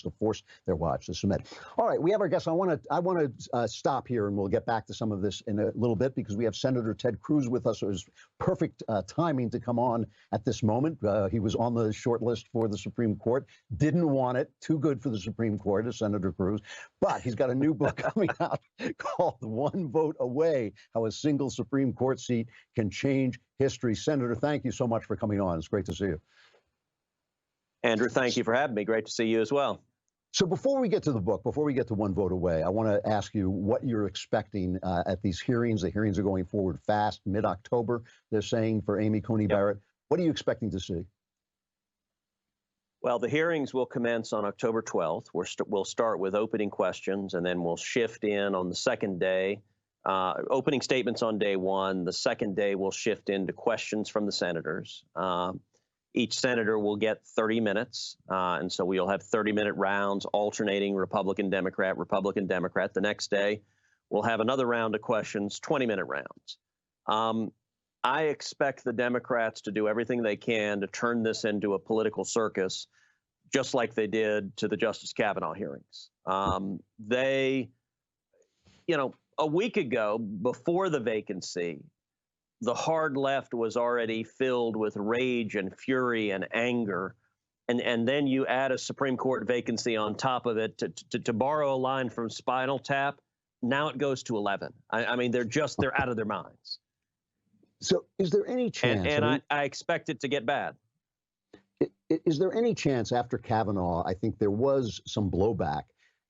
to force their wives to submit. All right, we have our guests. I want to stop here, and we'll get back to some of this in a little bit because we have Senator Ted Cruz with us. It was perfect timing to come on at this moment. He was on the short list for the Supreme Court. Didn't want it. Too good for the Supreme Court, as Senator Cruz. But he's got a new book coming out called One Vote Away: How a Single Supreme Court Seat Can Change History. Senator, thank you so much for coming on. It's great to see you. Andrew, thank you for having me. Great to see you as well. So before we get to the book, before we get to One Vote Away, I want to ask you what you're expecting at these hearings. The hearings are going forward fast, mid-October, they're saying, for Amy Coney Barrett. What are you expecting to see? Well, the hearings will commence on October 12th. We'll start with opening questions, and then we'll shift in on the second day. Opening statements on day one. The second day, we'll shift into questions from the senators. Each senator will get 30 minutes, and so we'll have 30-minute rounds alternating Republican, Democrat, Republican, Democrat. The next day, we'll have another round of questions, 20-minute rounds. I expect the Democrats to do everything they can to turn this into a political circus, just like they did to the Justice Kavanaugh hearings. A week ago, before the vacancy, the hard left was already filled with rage and fury and anger. And then you add a Supreme Court vacancy on top of it. To borrow a line from Spinal Tap, now it goes to 11. I mean, they're out of their minds. So is there any chance? And I expect it to get bad. Is there any chance after Kavanaugh, I think there was some blowback,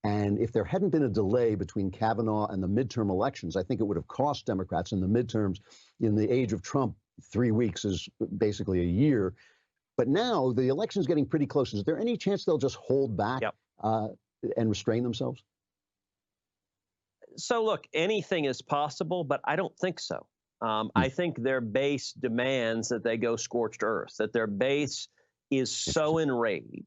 and if there hadn't been a delay between Kavanaugh and the midterm elections, I think it would have cost Democrats in the midterms. In the age of Trump, 3 weeks is basically a year. But now the election's getting pretty close. Is there any chance they'll just hold back and restrain themselves? So, look, anything is possible, but I don't think so. I think their base demands that they go scorched earth, that their base is so enraged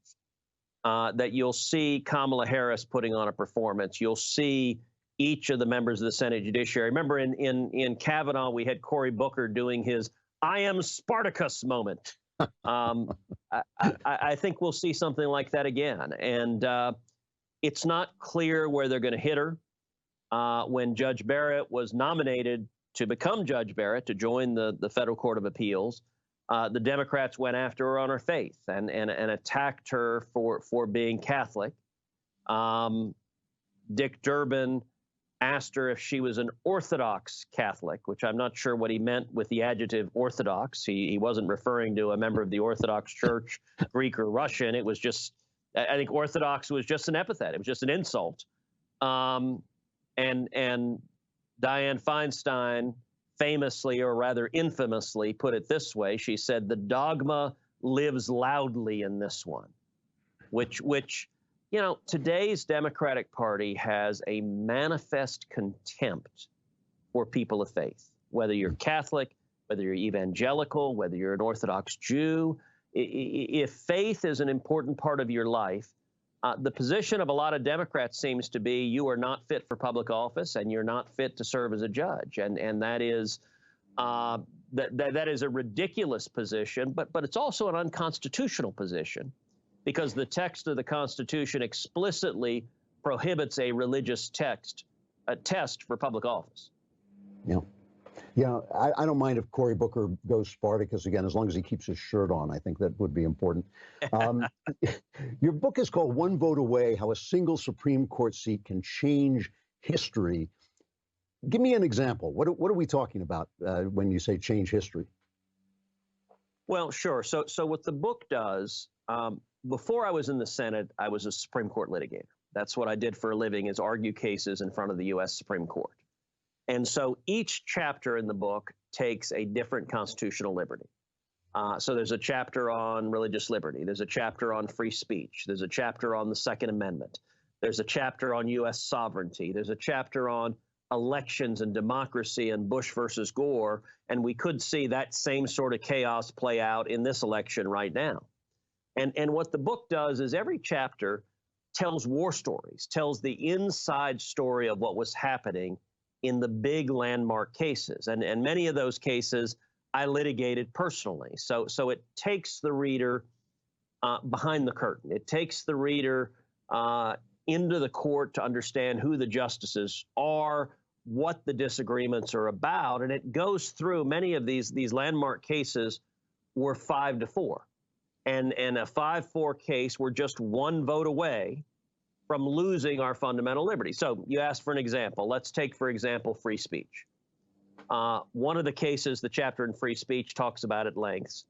that you'll see Kamala Harris putting on a performance. You'll see each of the members of the Senate Judiciary. Remember, in Kavanaugh, we had Cory Booker doing his "I am Spartacus" moment. I think we'll see something like that again. And it's not clear where they're going to hit her. When Judge Barrett was nominated to become Judge Barrett, to join the Federal Court of Appeals, the Democrats went after her on her faith and attacked her for being Catholic. Dick Durbin asked her if she was an Orthodox Catholic, which I'm not sure what he meant with the adjective Orthodox. He wasn't referring to a member of the Orthodox Church, Greek or Russian. It was just, I think Orthodox was just an epithet. It was just an insult. And Dianne Feinstein famously, or rather infamously, put it this way. She said, "The dogma lives loudly in this one," which today's Democratic Party has a manifest contempt for people of faith, whether you're Catholic, whether you're evangelical, whether you're an Orthodox Jew. If faith is an important part of your life, the position of a lot of Democrats seems to be you are not fit for public office and you're not fit to serve as a judge. And that is that is a ridiculous position, but it's also an unconstitutional position, because the text of the Constitution explicitly prohibits a religious test for public office. Yeah, I don't mind if Cory Booker goes Spartacus again, as long as he keeps his shirt on. I think that would be important. Your book is called One Vote Away: How a Single Supreme Court Seat Can Change History. Give me an example. What are we talking about when you say change history? Well, sure. So what the book does, before I was in the Senate, I was a Supreme Court litigator. That's what I did for a living, is argue cases in front of the U.S. Supreme Court. And so each chapter in the book takes a different constitutional liberty. So there's a chapter on religious liberty. There's a chapter on free speech. There's a chapter on the Second Amendment. There's a chapter on U.S. sovereignty. There's a chapter on elections and democracy and Bush versus Gore. And we could see that same sort of chaos play out in this election right now. And what the book does is every chapter tells war stories, tells the inside story of what was happening in the big landmark cases. And many of those cases I litigated personally. So it takes the reader behind the curtain. It takes the reader into the court to understand who the justices are, what the disagreements are about. And it goes through many of these landmark cases were 5-4. And a 5-4 case, we're just one vote away from losing our fundamental liberty. So you asked for an example. Let's take, for example, free speech. One of the cases, the chapter in free speech talks about at length,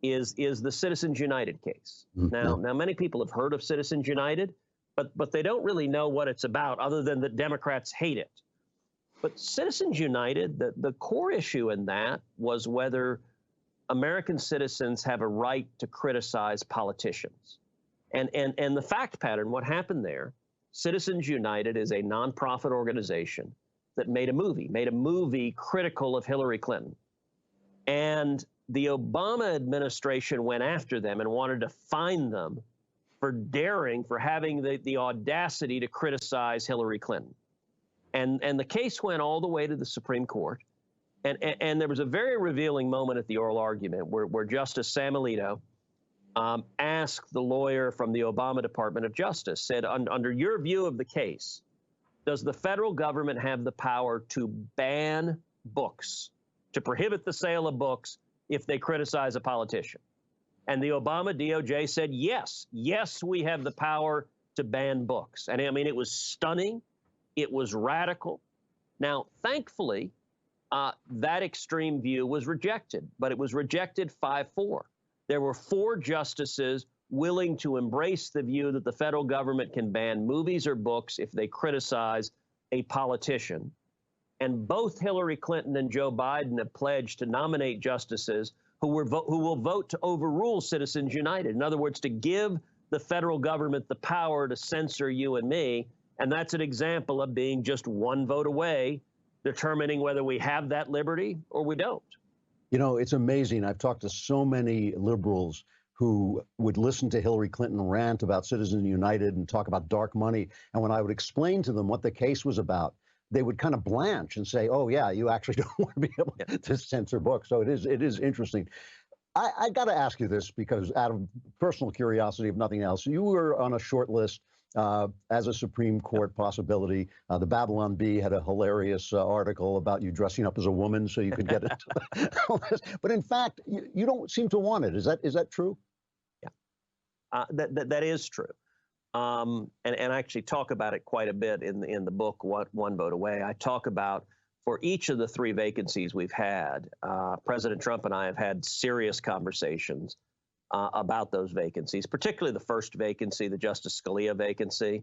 is the Citizens United case. Mm-hmm. Now, many people have heard of Citizens United, but they don't really know what it's about other than that Democrats hate it. But Citizens United, the core issue in that was whether American citizens have a right to criticize politicians. And the fact pattern, what happened there, Citizens United is a nonprofit organization that made a movie critical of Hillary Clinton. And the Obama administration went after them and wanted to fine them for having the audacity to criticize Hillary Clinton. And the case went all the way to the Supreme Court. And there was a very revealing moment at the oral argument where Justice Sam Alito asked the lawyer from the Obama Department of Justice, said, under your view of the case, does the federal government have the power to ban books, to prohibit the sale of books if they criticize a politician? And the Obama DOJ said, yes, we have the power to ban books. And I mean, it was stunning. It was radical. Now, thankfully, that extreme view was rejected, but it was rejected 5-4. There were 4 justices willing to embrace the view that the federal government can ban movies or books if they criticize a politician. And both Hillary Clinton and Joe Biden have pledged to nominate justices who will vote to overrule Citizens United. In other words, to give the federal government the power to censor you and me. And that's an example of being just one vote away, determining whether we have that liberty or we don't. You know, it's amazing. I've talked to so many liberals who would listen to Hillary Clinton rant about Citizens United and talk about dark money. And when I would explain to them what the case was about, they would kind of blanch and say, oh, yeah, you actually don't want to be able to censor books. So it is interesting. I got to ask you this because out of personal curiosity, if nothing else, you were on a short list as a Supreme Court possibility. The Babylon Bee had a hilarious article about you dressing up as a woman so you could get into the list. But in fact, you don't seem to want it. Is that true? Yeah, that is true. And I actually talk about it quite a bit in the book, One Vote Away. I talk about, for each of the 3 vacancies we've had, President Trump and I have had serious conversations about those vacancies, particularly the first vacancy, the Justice Scalia vacancy.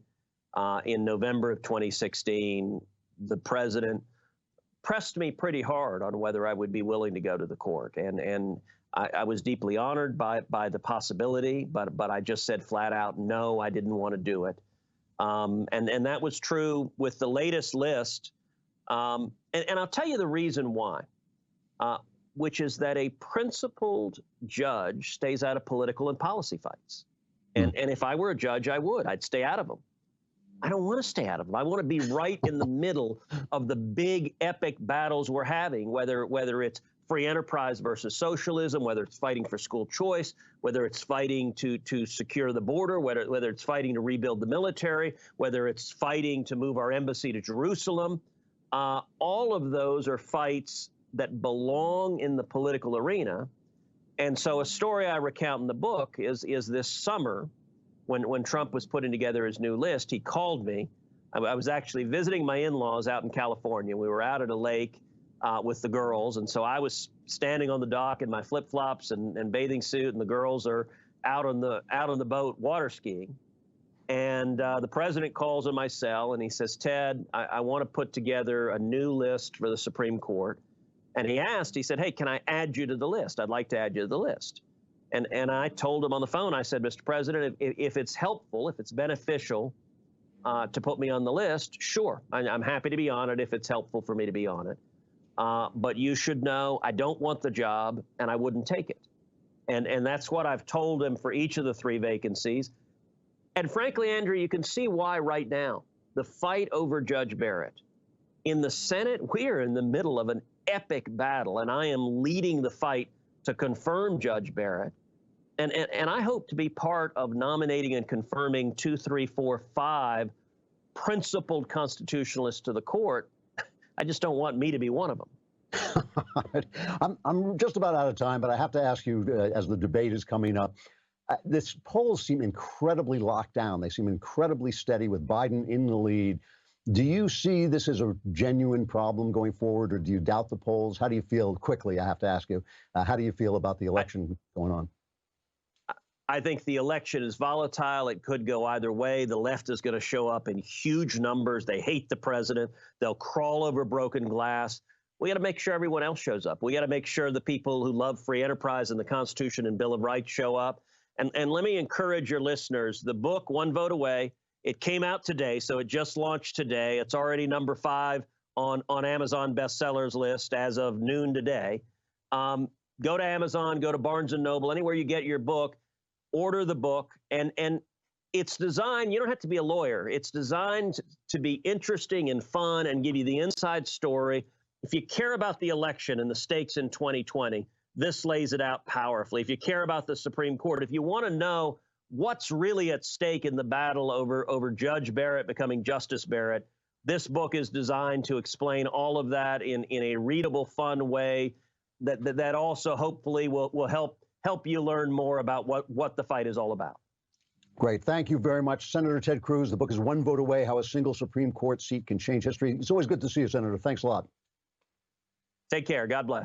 In November of 2016, the president pressed me pretty hard on whether I would be willing to go to the court. And I was deeply honored by the possibility, but I just said flat out, no, I didn't want to do it. And that was true with the latest list. And I'll tell you the reason why, which is that a principled judge stays out of political and policy fights. And if I were a judge, I'd stay out of them. I don't want to stay out of them. I want to be right in the middle of the big epic battles we're having, whether it's free enterprise versus socialism, whether it's fighting for school choice, whether it's fighting to secure the border, whether it's fighting to rebuild the military, whether it's fighting to move our embassy to Jerusalem. All of those are fights that belong in the political arena. And so a story I recount in the book is this summer when Trump was putting together his new list, he called me. I was actually visiting my in-laws out in California. We were out at a lake with the girls. And so I was standing on the dock in my flip-flops and bathing suit, and the girls are out on the boat water skiing. And the president calls on my cell and he says, Ted, I want to put together a new list for the Supreme Court. And he said, hey, can I add you to the list? I'd like to add you to the list. And I told him on the phone, I said, Mr. President, if it's helpful, if it's beneficial to put me on the list, sure, I'm happy to be on it if it's helpful for me to be on it. But you should know I don't want the job and I wouldn't take it. And that's what I've told him for each of the 3 vacancies. And frankly, Andrew, you can see why right now. The fight over Judge Barrett. In the Senate, we are in the middle of an epic battle, and I am leading the fight to confirm Judge Barrett. And I hope to be part of nominating and confirming 2, 3, 4, 5 principled constitutionalists to the court. I just don't want me to be one of them. I'm just about out of time, but I have to ask you, as the debate is coming up, this polls seem incredibly locked down. They seem incredibly steady with Biden in the lead. Do you see this as a genuine problem going forward, or do you doubt the polls? How do you feel? Quickly, I have to ask you, how do you feel about the election going on? I think the election is volatile. It could go either way. The left is going to show up in huge numbers. They hate the president. They'll crawl over broken glass. We got to make sure everyone else shows up. We got to make sure the people who love free enterprise and the Constitution and Bill of Rights show up. And let me encourage your listeners. The book, One Vote Away, it came out today, so it just launched today. It's already number 5 on Amazon bestsellers list as of noon today. Go to Amazon, go to Barnes & Noble, anywhere you get your book. Order the book, and it's designed, you don't have to be a lawyer. It's designed to be interesting and fun and give you the inside story. If you care about the election and the stakes in 2020, this lays it out powerfully. If you care about the Supreme Court, if you want to know what's really at stake in the battle over Judge Barrett becoming Justice Barrett, this book is designed to explain all of that in a readable, fun way that also hopefully will help you learn more about what the fight is all about. Great. Thank you very much, Senator Ted Cruz. The book is One Vote Away, How a Single Supreme Court Seat Can Change History. It's always good to see you, Senator. Thanks a lot. Take care. God bless.